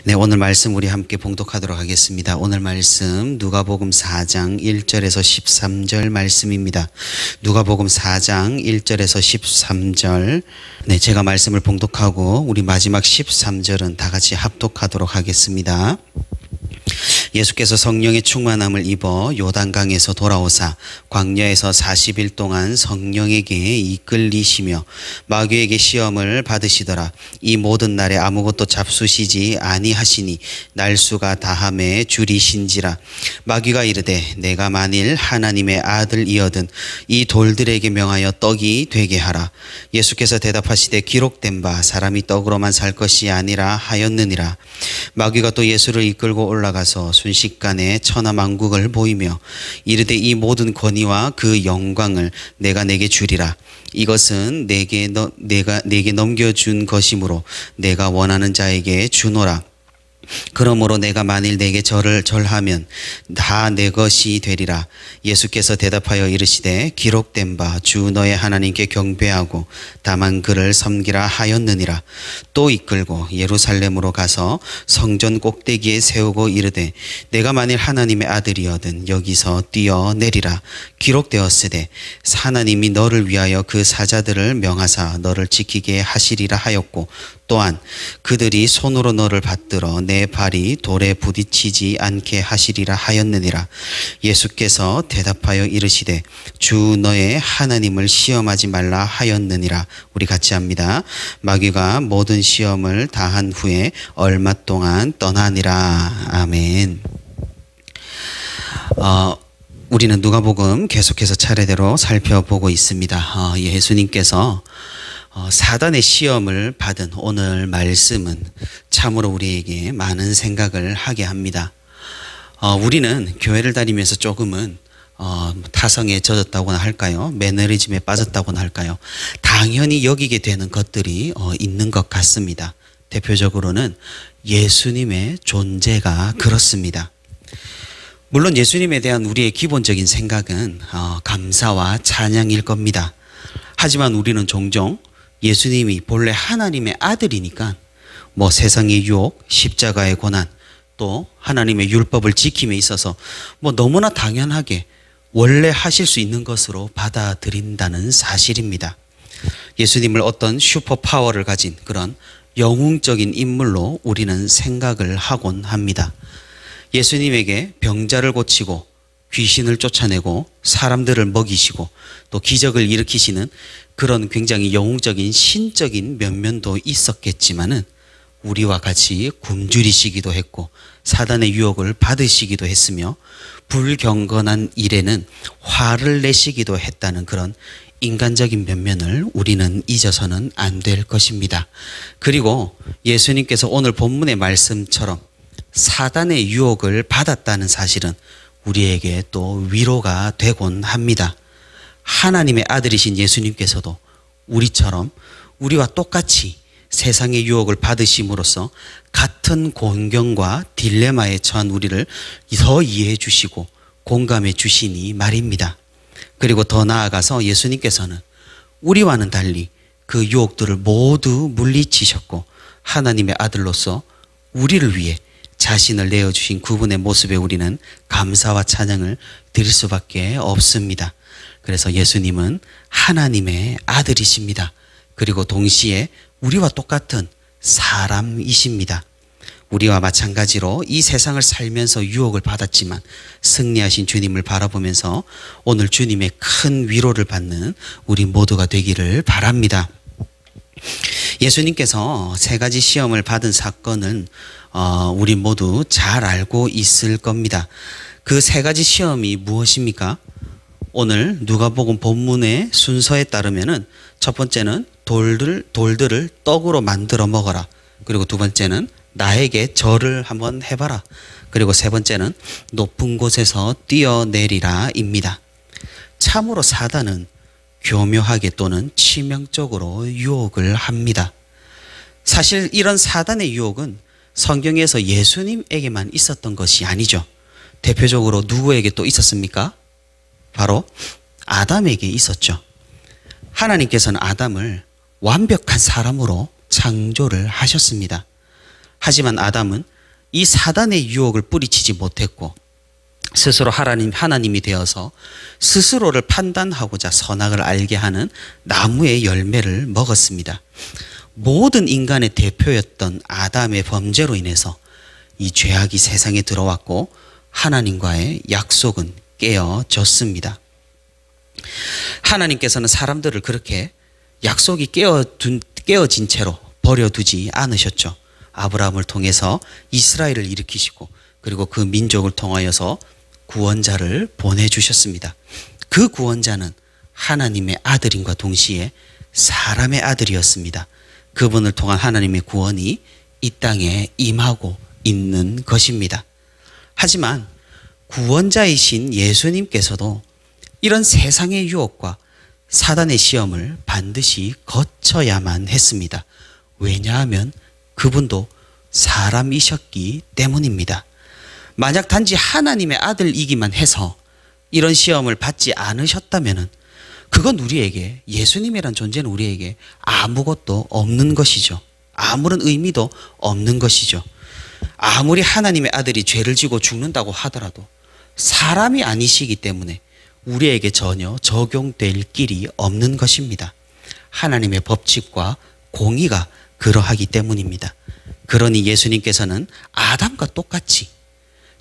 네, 오늘 말씀 우리 함께 봉독하도록 하겠습니다. 오늘 말씀 누가복음 4장 1절에서 13절 말씀입니다. 누가복음 4장 1절에서 13절. 네, 제가 말씀을 봉독하고 우리 마지막 13절은 다 같이 합독하도록 하겠습니다. 예수께서 성령의 충만함을 입어 요단강에서 돌아오사 광야에서 40일 동안 성령에게 이끌리시며 마귀에게 시험을 받으시더라. 이 모든 날에 아무것도 잡수시지 아니하시니 날수가 다함에 줄이신지라. 마귀가 이르되 내가 만일 하나님의 아들이거든 이 돌들에게 명하여 떡이 되게 하라. 예수께서 대답하시되 기록된 바 사람이 떡으로만 살 것이 아니라 하였느니라. 마귀가 또 예수를 이끌고 올라가서 순식간에 천하만국을 보이며 이르되 이 모든 권위와 그 영광을 내가 내게 주리라. 이것은 내게 넘겨준 것이므로 내가 원하는 자에게 주노라. 그러므로 내가 만일 내게 절하면 다 내 것이 되리라. 예수께서 대답하여 이르시되 기록된 바 주 너의 하나님께 경배하고 다만 그를 섬기라 하였느니라. 또 이끌고 예루살렘으로 가서 성전 꼭대기에 세우고 이르되 내가 만일 하나님의 아들이거든 여기서 뛰어내리라. 기록되었으되 하나님이 너를 위하여 그 사자들을 명하사 너를 지키게 하시리라 하였고 또한 그들이 손으로 너를 받들어 내 발이 돌에 부딪히지 않게 하시리라 하였느니라. 예수께서 대답하여 이르시되 주 너의 하나님을 시험하지 말라 하였느니라. 우리 같이 합니다. 마귀가 모든 시험을 다한 후에 얼마 동안 떠나니라. 아멘. 우리는 누가복음 계속해서 차례대로 살펴보고 있습니다. 예수님께서 사단의 시험을 받은 오늘 말씀은 참으로 우리에게 많은 생각을 하게 합니다. 우리는 교회를 다니면서 조금은 타성에 젖었다고나 할까요? 매너리즘에 빠졌다고나 할까요? 당연히 여기게 되는 것들이 있는 것 같습니다. 대표적으로는 예수님의 존재가 그렇습니다. 물론 예수님에 대한 우리의 기본적인 생각은 감사와 찬양일 겁니다. 하지만 우리는 종종 예수님이 본래 하나님의 아들이니까 세상의 유혹, 십자가의 고난, 또 하나님의 율법을 지킴에 있어서 너무나 당연하게 원래 하실 수 있는 것으로 받아들인다는 사실입니다. 예수님을 어떤 슈퍼파워를 가진 그런 영웅적인 인물로 우리는 생각을 하곤 합니다. 예수님에게 병자를 고치고 귀신을 쫓아내고 사람들을 먹이시고 또 기적을 일으키시는 그런 굉장히 영웅적인 신적인 면면도 있었겠지만은 우리와 같이 굶주리시기도 했고 사단의 유혹을 받으시기도 했으며 불경건한 일에는 화를 내시기도 했다는 그런 인간적인 면면을 우리는 잊어서는 안 될 것입니다. 그리고 예수님께서 오늘 본문의 말씀처럼 사단의 유혹을 받았다는 사실은 우리에게 또 위로가 되곤 합니다. 하나님의 아들이신 예수님께서도 우리처럼 우리와 똑같이 세상의 유혹을 받으심으로써 같은 곤경과 딜레마에 처한 우리를 더 이해해 주시고 공감해 주시니 말입니다. 그리고 더 나아가서 예수님께서는 우리와는 달리 그 유혹들을 모두 물리치셨고 하나님의 아들로서 우리를 위해 자신을 내어주신 그분의 모습에 우리는 감사와 찬양을 드릴 수밖에 없습니다. 그래서 예수님은 하나님의 아들이십니다. 그리고 동시에 우리와 똑같은 사람이십니다. 우리와 마찬가지로 이 세상을 살면서 유혹을 받았지만 승리하신 주님을 바라보면서 오늘 주님의 큰 위로를 받는 우리 모두가 되기를 바랍니다. 예수님께서 3가지 시험을 받은 사건은 우리 모두 잘 알고 있을 겁니다. 그 3가지 시험이 무엇입니까? 오늘 누가복음 본문의 순서에 따르면은 첫 번째는 돌들을 떡으로 만들어 먹어라. 그리고 두 번째는 나에게 절을 한번 해봐라. 그리고 세 번째는 높은 곳에서 뛰어내리라 입니다. 참으로 사단은 교묘하게 또는 치명적으로 유혹을 합니다. 사실 이런 사단의 유혹은 성경에서 예수님에게만 있었던 것이 아니죠. 대표적으로 누구에게 또 있었습니까? 바로 아담에게 있었죠. 하나님께서는 아담을 완벽한 사람으로 창조를 하셨습니다. 하지만 아담은 이 사단의 유혹을 뿌리치지 못했고 스스로 하나님이 되어서 스스로를 판단하고자 선악을 알게 하는 나무의 열매를 먹었습니다. 모든 인간의 대표였던 아담의 범죄로 인해서 이 죄악이 세상에 들어왔고 하나님과의 약속은 깨어졌습니다. 하나님께서는 사람들을 그렇게 약속이 깨어진 채로 버려두지 않으셨죠. 아브라함을 통해서 이스라엘을 일으키시고 그리고 그 민족을 통하여서 구원자를 보내주셨습니다. 그 구원자는 하나님의 아들임과 동시에 사람의 아들이었습니다. 그분을 통한 하나님의 구원이 이 땅에 임하고 있는 것입니다. 하지만 구원자이신 예수님께서도 이런 세상의 유혹과 사단의 시험을 반드시 거쳐야만 했습니다. 왜냐하면 그분도 사람이셨기 때문입니다. 만약 단지 하나님의 아들이기만 해서 이런 시험을 받지 않으셨다면 그건 우리에게, 예수님이란 존재는 우리에게 아무것도 없는 것이죠. 아무런 의미도 없는 것이죠. 아무리 하나님의 아들이 죄를 지고 죽는다고 하더라도 사람이 아니시기 때문에 우리에게 전혀 적용될 길이 없는 것입니다. 하나님의 법칙과 공의가 그러하기 때문입니다. 그러니 예수님께서는 아담과 똑같이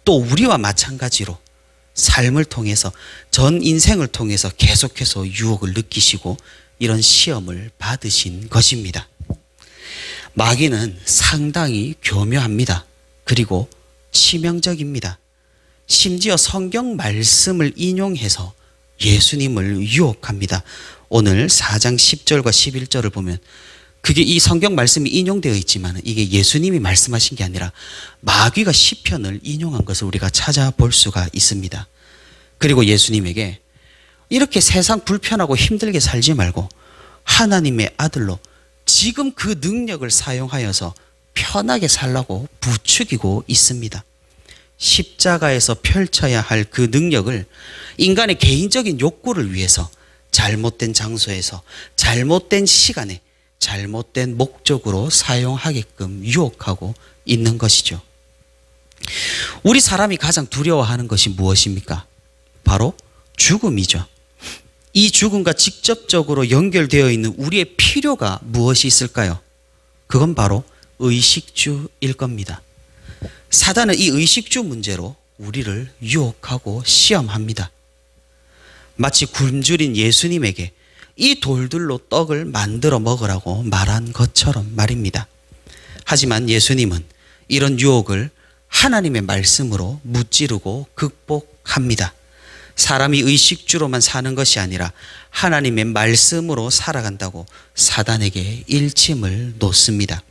또 우리와 마찬가지로 삶을 통해서, 전 인생을 통해서 계속해서 유혹을 느끼시고 이런 시험을 받으신 것입니다. 마귀는 상당히 교묘합니다. 그리고 치명적입니다. 심지어 성경 말씀을 인용해서 예수님을 유혹합니다. 오늘 4장 10절과 11절을 보면 그게 이 성경 말씀이 인용되어 있지만 이게 예수님이 말씀하신 게 아니라 마귀가 시편을 인용한 것을 우리가 찾아볼 수가 있습니다. 그리고 예수님에게 이렇게 세상 불편하고 힘들게 살지 말고 하나님의 아들로 지금 그 능력을 사용하여서 편하게 살라고 부추기고 있습니다. 십자가에서 펼쳐야 할 그 능력을 인간의 개인적인 욕구를 위해서 잘못된 장소에서 잘못된 시간에 잘못된 목적으로 사용하게끔 유혹하고 있는 것이죠. 우리 사람이 가장 두려워하는 것이 무엇입니까? 바로 죽음이죠. 이 죽음과 직접적으로 연결되어 있는 우리의 필요가 무엇이 있을까요? 그건 바로 의식주일 겁니다. 사단은 이 의식주 문제로 우리를 유혹하고 시험합니다. 마치 굶주린 예수님에게 이 돌들로 떡을 만들어 먹으라고 말한 것처럼 말입니다. 하지만 예수님은 이런 유혹을 하나님의 말씀으로 무찌르고 극복합니다. 사람이 의식주로만 사는 것이 아니라 하나님의 말씀으로 살아간다고 사단에게 일침을 놓습니다.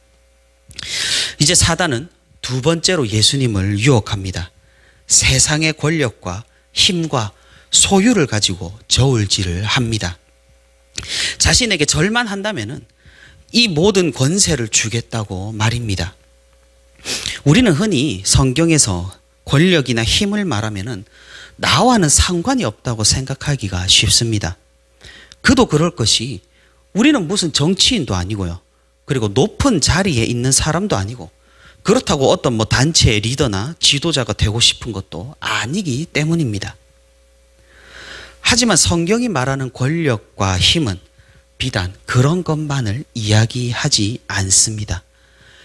이제 사단은 두 번째로 예수님을 유혹합니다. 세상의 권력과 힘과 소유를 가지고 저울질을 합니다. 자신에게 절만 한다면 이 모든 권세를 주겠다고 말입니다. 우리는 흔히 성경에서 권력이나 힘을 말하면 나와는 상관이 없다고 생각하기가 쉽습니다. 그도 그럴 것이 우리는 무슨 정치인도 아니고요. 그리고 높은 자리에 있는 사람도 아니고 그렇다고 어떤 단체의 리더나 지도자가 되고 싶은 것도 아니기 때문입니다. 하지만 성경이 말하는 권력과 힘은 비단 그런 것만을 이야기하지 않습니다.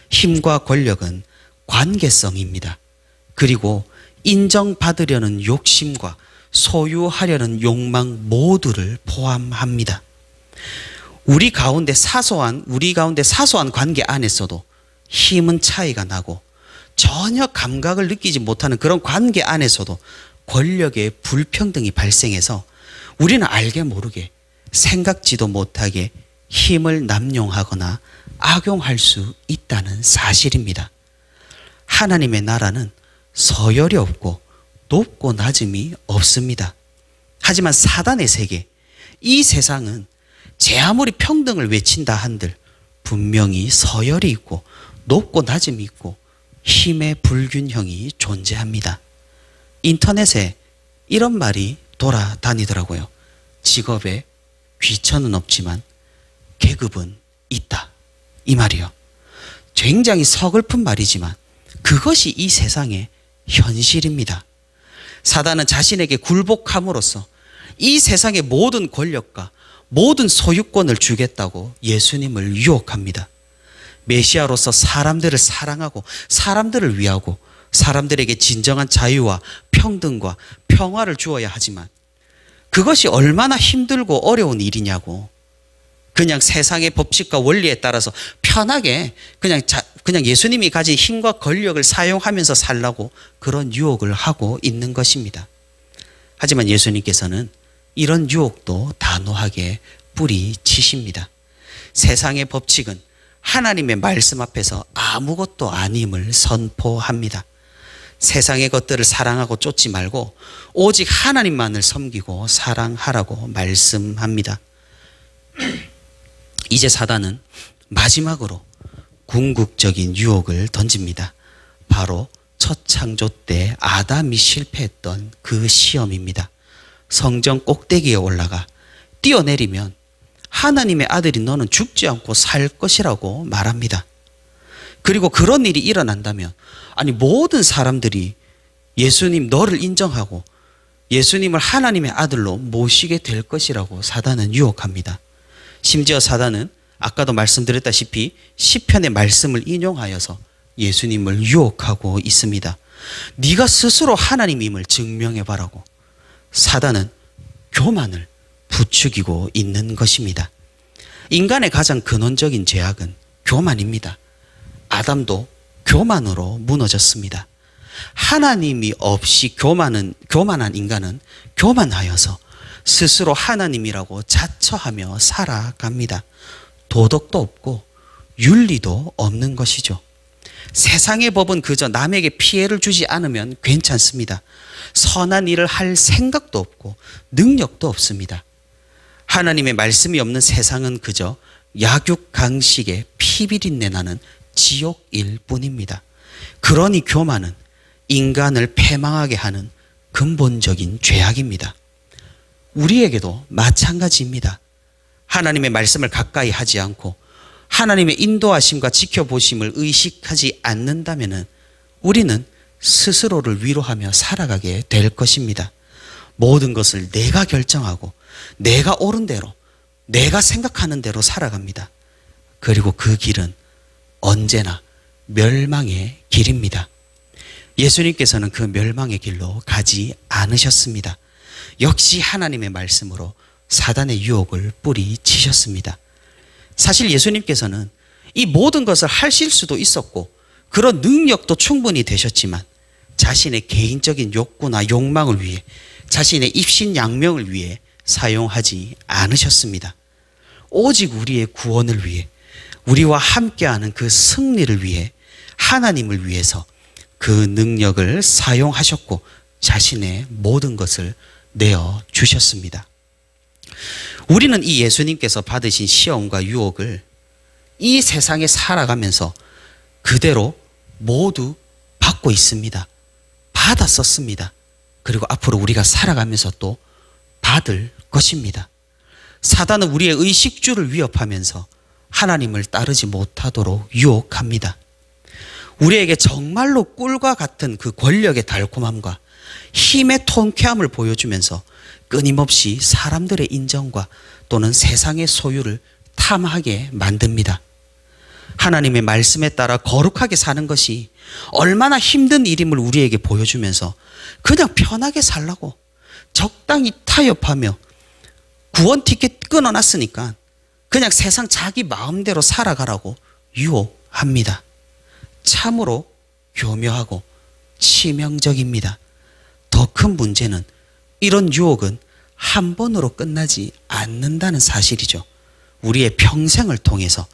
힘과 권력은 관계성입니다. 그리고 인정받으려는 욕심과 소유하려는 욕망 모두를 포함합니다. 우리 가운데 사소한 관계 안에서도 힘은 차이가 나고 전혀 감각을 느끼지 못하는 그런 관계 안에서도 권력의 불평등이 발생해서 우리는 알게 모르게 생각지도 못하게 힘을 남용하거나 악용할 수 있다는 사실입니다. 하나님의 나라는 서열이 없고 높고 낮음이 없습니다. 하지만 사단의 세계, 이 세상은 제 아무리 평등을 외친다 한들 분명히 서열이 있고 높고 낮음이 있고 힘의 불균형이 존재합니다. 인터넷에 이런 말이 돌아다니더라고요. 직업에 귀천은 없지만 계급은 있다. 이 말이요. 굉장히 서글픈 말이지만 그것이 이 세상의 현실입니다. 사단은 자신에게 굴복함으로써 이 세상의 모든 권력과 모든 소유권을 주겠다고 예수님을 유혹합니다. 메시아로서 사람들을 사랑하고 사람들을 위하고 사람들에게 진정한 자유와 평등과 평화를 주어야 하지만 그것이 얼마나 힘들고 어려운 일이냐고, 그냥 세상의 법칙과 원리에 따라서 편하게 그냥 예수님이 가진 힘과 권력을 사용하면서 살라고 그런 유혹을 하고 있는 것입니다. 하지만 예수님께서는 이런 유혹도 단호하게 뿌리치십니다. 세상의 법칙은 하나님의 말씀 앞에서 아무것도 아님을 선포합니다. 세상의 것들을 사랑하고 쫓지 말고 오직 하나님만을 섬기고 사랑하라고 말씀합니다. 이제 사단은 마지막으로 궁극적인 유혹을 던집니다. 바로 첫 창조 때 아담이 실패했던 그 시험입니다. 성전 꼭대기에 올라가 뛰어내리면 하나님의 아들이 너는 죽지 않고 살 것이라고 말합니다. 그리고 그런 일이 일어난다면 모든 사람들이 예수님 너를 인정하고 예수님을 하나님의 아들로 모시게 될 것이라고 사단은 유혹합니다. 심지어 사단은 아까도 말씀드렸다시피 시편의 말씀을 인용하여서 예수님을 유혹하고 있습니다. 네가 스스로 하나님임을 증명해봐라고 사단은 교만을 부추기고 있는 것입니다. 인간의 가장 근원적인 죄악은 교만입니다. 아담도 교만으로 무너졌습니다. 하나님이 없이 교만한 인간은 교만하여서 스스로 하나님이라고 자처하며 살아갑니다. 도덕도 없고 윤리도 없는 것이죠. 세상의 법은 그저 남에게 피해를 주지 않으면 괜찮습니다. 선한 일을 할 생각도 없고 능력도 없습니다. 하나님의 말씀이 없는 세상은 그저 약육강식의 피비린내 나는 지옥일 뿐입니다. 그러니 교만은 인간을 패망하게 하는 근본적인 죄악입니다. 우리에게도 마찬가지입니다. 하나님의 말씀을 가까이 하지 않고 하나님의 인도하심과 지켜보심을 의식하지 않는다면 우리는 스스로를 위로하며 살아가게 될 것입니다. 모든 것을 내가 결정하고 내가 옳은 대로 내가 생각하는 대로 살아갑니다. 그리고 그 길은 언제나 멸망의 길입니다. 예수님께서는 그 멸망의 길로 가지 않으셨습니다. 역시 하나님의 말씀으로 사단의 유혹을 뿌리치셨습니다. 사실 예수님께서는 이 모든 것을 하실 수도 있었고 그런 능력도 충분히 되셨지만 자신의 개인적인 욕구나 욕망을 위해 자신의 입신양명을 위해 사용하지 않으셨습니다. 오직 우리의 구원을 위해 우리와 함께하는 그 승리를 위해 하나님을 위해서 그 능력을 사용하셨고 자신의 모든 것을 내어주셨습니다. 우리는 이 예수님께서 받으신 시험과 유혹을 이 세상에 살아가면서 그대로 모두 받고 있습니다. 받았었습니다. 그리고 앞으로 우리가 살아가면서 또 받을 것입니다. 사단은 우리의 의식주를 위협하면서 하나님을 따르지 못하도록 유혹합니다. 우리에게 정말로 꿀과 같은 그 권력의 달콤함과 힘의 통쾌함을 보여주면서 끊임없이 사람들의 인정과 또는 세상의 소유를 탐하게 만듭니다. 하나님의 말씀에 따라 거룩하게 사는 것이 얼마나 힘든 일임을 우리에게 보여주면서 그냥 편하게 살라고 적당히 타협하며 구원 티켓 끊어놨으니까 그냥 세상 자기 마음대로 살아가라고 유혹합니다. 참으로 교묘하고 치명적입니다. 더 큰 문제는 이런 유혹은 한 번으로 끝나지 않는다는 사실이죠. 우리의 평생을 통해서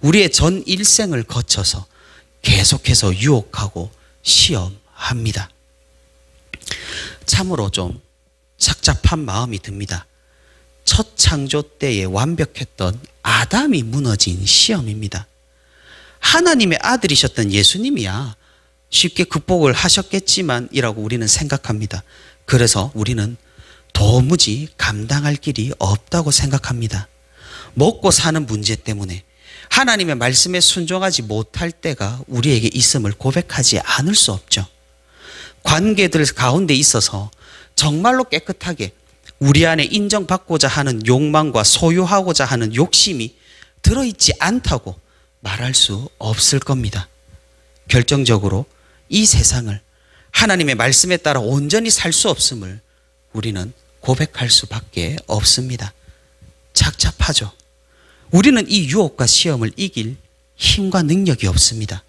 우리의 전 일생을 거쳐서 계속해서 유혹하고 시험합니다. 참으로 좀 착잡한 마음이 듭니다. 첫 창조 때에 완벽했던 아담이 무너진 시험입니다. 하나님의 아들이셨던 예수님이야 쉽게 극복을 하셨겠지만 이라고 우리는 생각합니다. 그래서 우리는 도무지 감당할 길이 없다고 생각합니다. 먹고 사는 문제 때문에 하나님의 말씀에 순종하지 못할 때가 우리에게 있음을 고백하지 않을 수 없죠. 관계들 가운데 있어서 정말로 깨끗하게 우리 안에 인정받고자 하는 욕망과 소유하고자 하는 욕심이 들어있지 않다고 말할 수 없을 겁니다. 결정적으로 이 세상을 하나님의 말씀에 따라 온전히 살 수 없음을 우리는 고백할 수밖에 없습니다. 착잡하죠. 우리는 이 유혹과 시험을 이길 힘과 능력이 없습니다.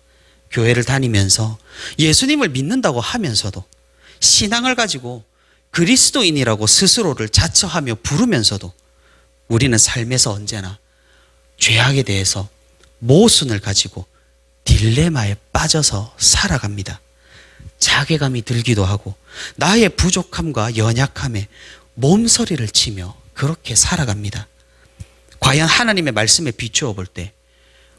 교회를 다니면서 예수님을 믿는다고 하면서도 신앙을 가지고 그리스도인이라고 스스로를 자처하며 부르면서도 우리는 삶에서 언제나 죄악에 대해서 모순을 가지고 딜레마에 빠져서 살아갑니다. 자괴감이 들기도 하고 나의 부족함과 연약함에 몸서리를 치며 그렇게 살아갑니다. 과연 하나님의 말씀에 비추어 볼 때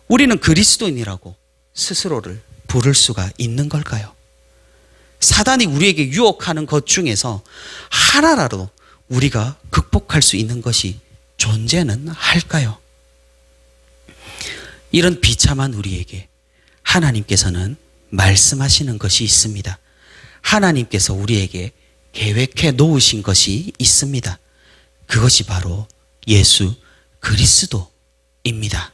우리는 그리스도인이라고 스스로를 부를 수가 있는 걸까요? 사단이 우리에게 유혹하는 것 중에서 하나라도 우리가 극복할 수 있는 것이 존재는 할까요? 이런 비참한 우리에게 하나님께서는 말씀하시는 것이 있습니다. 하나님께서 우리에게 계획해 놓으신 것이 있습니다. 그것이 바로 예수 그리스도입니다.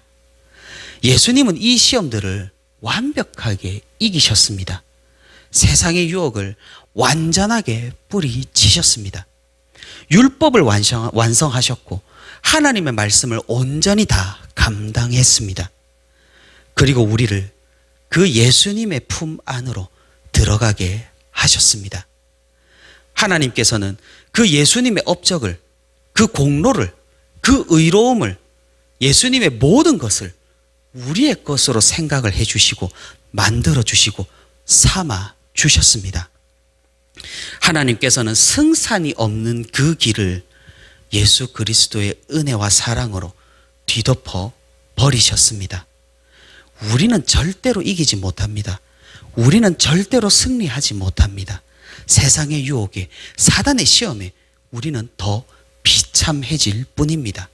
예수님은 이 시험들을 완벽하게 이기셨습니다. 세상의 유혹을 완전하게 뿌리치셨습니다. 율법을 완성하셨고 하나님의 말씀을 온전히 다 감당했습니다. 그리고 우리를 그 예수님의 품 안으로 들어가게 하셨습니다. 하나님께서는 그 예수님의 업적을, 그 공로를, 그 의로움을, 예수님의 모든 것을 우리의 것으로 생각을 해주시고 만들어주시고 삼아주셨습니다. 하나님께서는 승산이 없는 그 길을 예수 그리스도의 은혜와 사랑으로 뒤덮어 버리셨습니다. 우리는 절대로 이기지 못합니다. 우리는 절대로 승리하지 못합니다. 세상의 유혹에, 사단의 시험에 우리는 더 비참해질 뿐입니다.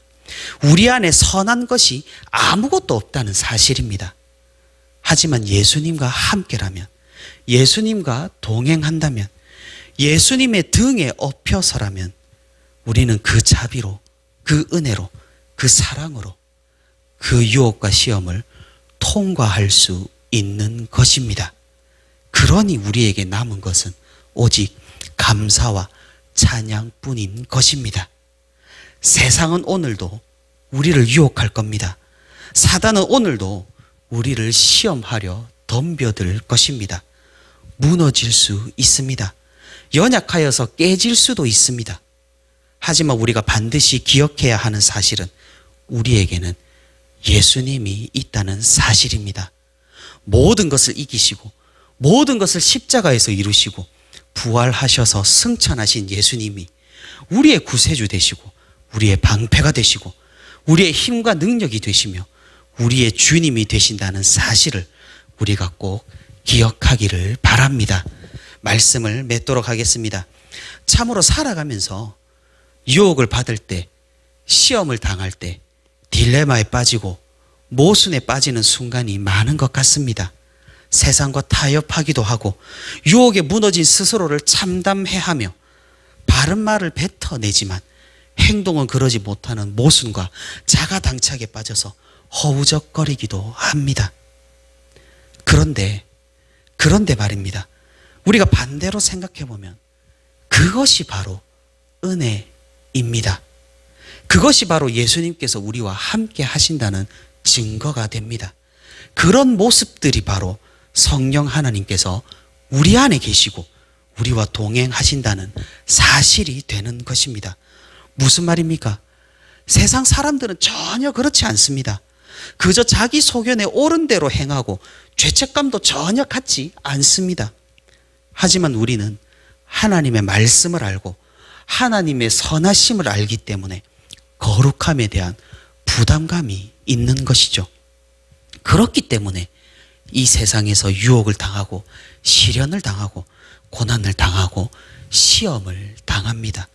우리 안에 선한 것이 아무것도 없다는 사실입니다. 하지만 예수님과 함께라면, 예수님과 동행한다면, 예수님의 등에 업혀서라면 우리는 그 자비로, 그 은혜로, 그 사랑으로 그 유혹과 시험을 통과할 수 있는 것입니다. 그러니 우리에게 남은 것은 오직 감사와 찬양뿐인 것입니다. 세상은 오늘도 우리를 유혹할 겁니다. 사단은 오늘도 우리를 시험하려 덤벼들 것입니다. 무너질 수 있습니다. 연약하여서 깨질 수도 있습니다. 하지만 우리가 반드시 기억해야 하는 사실은 우리에게는 예수님이 있다는 사실입니다. 모든 것을 이기시고 모든 것을 십자가에서 이루시고 부활하셔서 승천하신 예수님이 우리의 구세주 되시고 우리의 방패가 되시고 우리의 힘과 능력이 되시며 우리의 주님이 되신다는 사실을 우리가 꼭 기억하기를 바랍니다. 말씀을 맺도록 하겠습니다. 참으로 살아가면서 유혹을 받을 때, 시험을 당할 때 딜레마에 빠지고 모순에 빠지는 순간이 많은 것 같습니다. 세상과 타협하기도 하고 유혹에 무너진 스스로를 참담해하며 바른 말을 뱉어내지만 행동은 그러지 못하는 모순과 자가당착에 빠져서 허우적거리기도 합니다. 그런데 말입니다. 우리가 반대로 생각해보면 그것이 바로 은혜입니다. 그것이 바로 예수님께서 우리와 함께 하신다는 증거가 됩니다. 그런 모습들이 바로 성령 하나님께서 우리 안에 계시고 우리와 동행하신다는 사실이 되는 것입니다. 무슨 말입니까? 세상 사람들은 전혀 그렇지 않습니다. 그저 자기 소견에 옳은 대로 행하고 죄책감도 전혀 갖지 않습니다. 하지만 우리는 하나님의 말씀을 알고 하나님의 선하심을 알기 때문에 거룩함에 대한 부담감이 있는 것이죠. 그렇기 때문에 이 세상에서 유혹을 당하고 시련을 당하고 고난을 당하고 시험을 당합니다.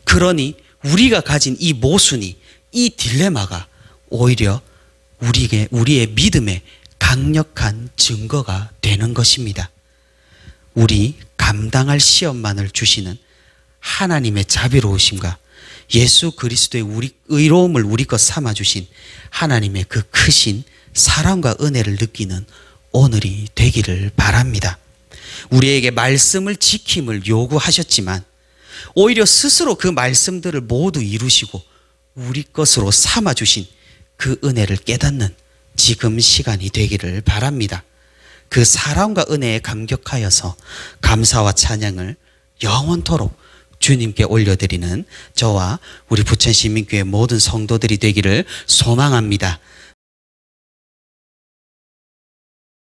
그러니 우리가 가진 이 모순이, 이 딜레마가 오히려 우리의 믿음의 강력한 증거가 되는 것입니다. 우리 감당할 시험만을 주시는 하나님의 자비로우심과 예수 그리스도의 우리 의로움을 우리 것 삼아주신 하나님의 그 크신 사랑과 은혜를 느끼는 오늘이 되기를 바랍니다. 우리에게 말씀을 지킴을 요구하셨지만 오히려 스스로 그 말씀들을 모두 이루시고 우리 것으로 삼아주신 그 은혜를 깨닫는 지금 시간이 되기를 바랍니다. 그 사랑과 은혜에 감격하여서 감사와 찬양을 영원토록 주님께 올려드리는 저와 우리 부천시민교회 모든 성도들이 되기를 소망합니다.